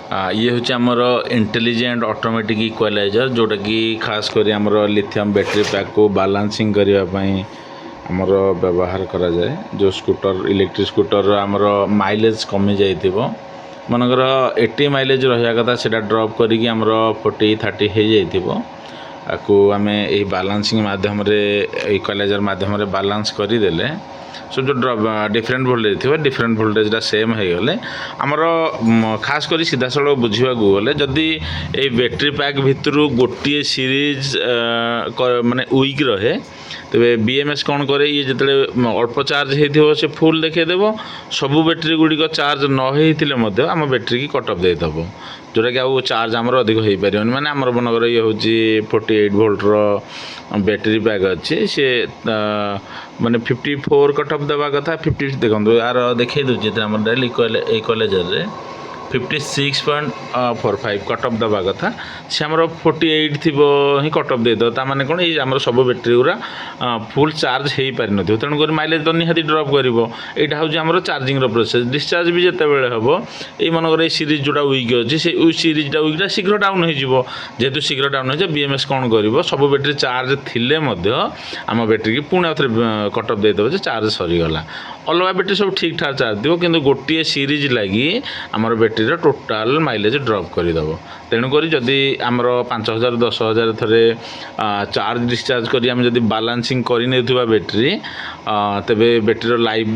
ये हूँ आमर इंटेलिजेंट ऑटोमेटिक इक्वालाइजर जोटा कि खास करी आमर लिथियम बैटरी पैक को बालांसिंग करने आमर व्यवहार करा जाए। जो स्कूटर इलेक्ट्रिक स्कूटर आमर माइलेज कमी जाइथिबो मनकर 80 माइलेज रहा कथा से ड्रॉप करी आमर 40-30 हो जाइथिबो आपको आम यही बालांसिंग माध्यम इक्वालाइजर माध्यम बालांस करदेले सो जो ड्रॉप डिफरेंट वोल्टेज थी डिफरेंट वोल्टेजटा सेम हो गले आमर खास कर सीधा सड़क बुझा गले जदि ये बैटेरी पैक भितर गोटे सीरीज माने वीक रहे तेरे बीएमएस कौन करे ये जिते अल्प चार्ज हो से फुल देखदेव सबू बैटेरी गुड़िक चार्ज न आम बैटेरी की कट अफ देदेव जोटा कि आउ चार्ज आमर अधिक हो पार माने आमर मनकर ये हूँ 48 वोल्टर बैटेरी पैक अच्छे सी माने 54 कट अफ देवा कथा 50 देखो यार देखे दूसरे आम इक्वालाइजर 56.45 कट अफ देवा कथा सी आमर 48 थी ही कट अफ देद ताने कौन ये आम सब बैटेरी गुरा फुल चार्ज हो पार न तेणुक माइलेज तो निहाती ड्रप कर यहाँ हूँ आम चार्जिंग प्रोसेस डिस्चार्ज भी जिते बड़े हम ये मनकर ये सीरीज जोटा वीक अच्छी से सीरीजटा वीकटा शीघ्र डाउन हो जेहेतु शीघ्र डाउन हो बीएमएस कौन कर सब बैटेरी चार्ज थिले आम बैटेरी की पुणी आउे कट अफ देदेव चार्ज सरीगला अलग बैटेरी सब ठीक ठाक चार्ज थो कि गोटे सीरीज लगी आमर बैटेरी टोटाल माइलेज ड्रप करदेव तेणुक जदि आमर 5000-10,000 थे चार्ज डिस्चार्ज करी आम जदि बालांसिंग करने बैटेरी तेबे बैटेरी लाइफ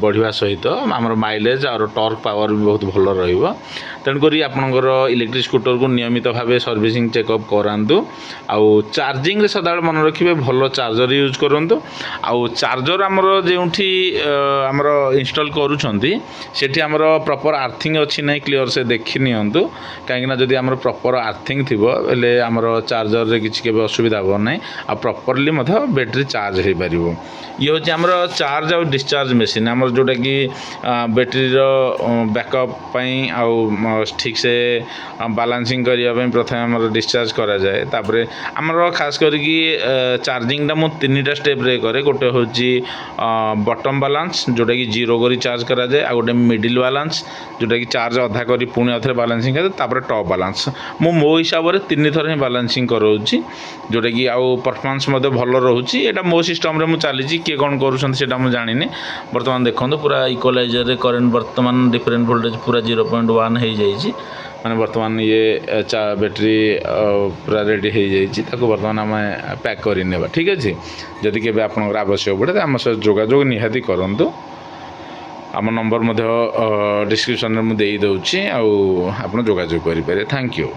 बढ़िया सहित आमर माइलेज और टॉर्क पावर भी बहुत भल रही तेणुक आपणकर इलेक्ट्रिक स्कूटर को नियमित भाव सर्विसिंग चेकअप करातु आउ चार्जिंग रे सदा मन रखिए भल चार्जर यूज करूँ आउ चार्जर आमर जो आमर इंस्टॉल करूछंती सेठी आमर प्रॉपर आर्थिंग अच्छी ना क्लियर से देखी नियंतु कहीं जदि आमर प्रॉपर आर्थिंग थी बेले आमर चार्जर रे किसी के असुविधा हे ना आ प्रॉपरली बैटेरी चार्ज हो पार ये हूँ आमर चार्ज और डिस्चार्ज मशीन आमर जोटा कि बैटेरी बैकअप आउ ठीक से बालांसिंग करने प्रथम आमर डिस्चार्ज करा जाए तापर आमर खास करके चार्जिंगटा मु 3टा स्टेप रे करे गोटे हूँ बटम बालांस जोटा कि जीरो करी चार्ज करा जाए आ गोटे मिडिल बालांस जोटा कि चार्ज अधा करी पुणी अथे बालांसिंग करे तापर टॉप बालांस मो हिसाब से 3 थर ही बालांसिंग कराऊँगी जोटा कि आउ परफॉर्मेंस भल रोचे यहाँ मो सिस्टम रे चली किए कौन करूँ मुझे जानी बर्तमान देखो पूरा इक्वालाइजर रे करेंट बर्तमान डिफरेंट वोल्टेज पूरा 0.1 हो जाए माने बर्तमान ये बैटेरी पूरा रेडी हो जाए बर्तमान आम पैक कर ठीक अच्छे जदि के आवश्यक पड़े आम सह जोगाजोग निहाती करूँ आम नंबर डिस्क्रिप्शन में मुझे देदे आप जोगाजोग करेंगे थैंक यू।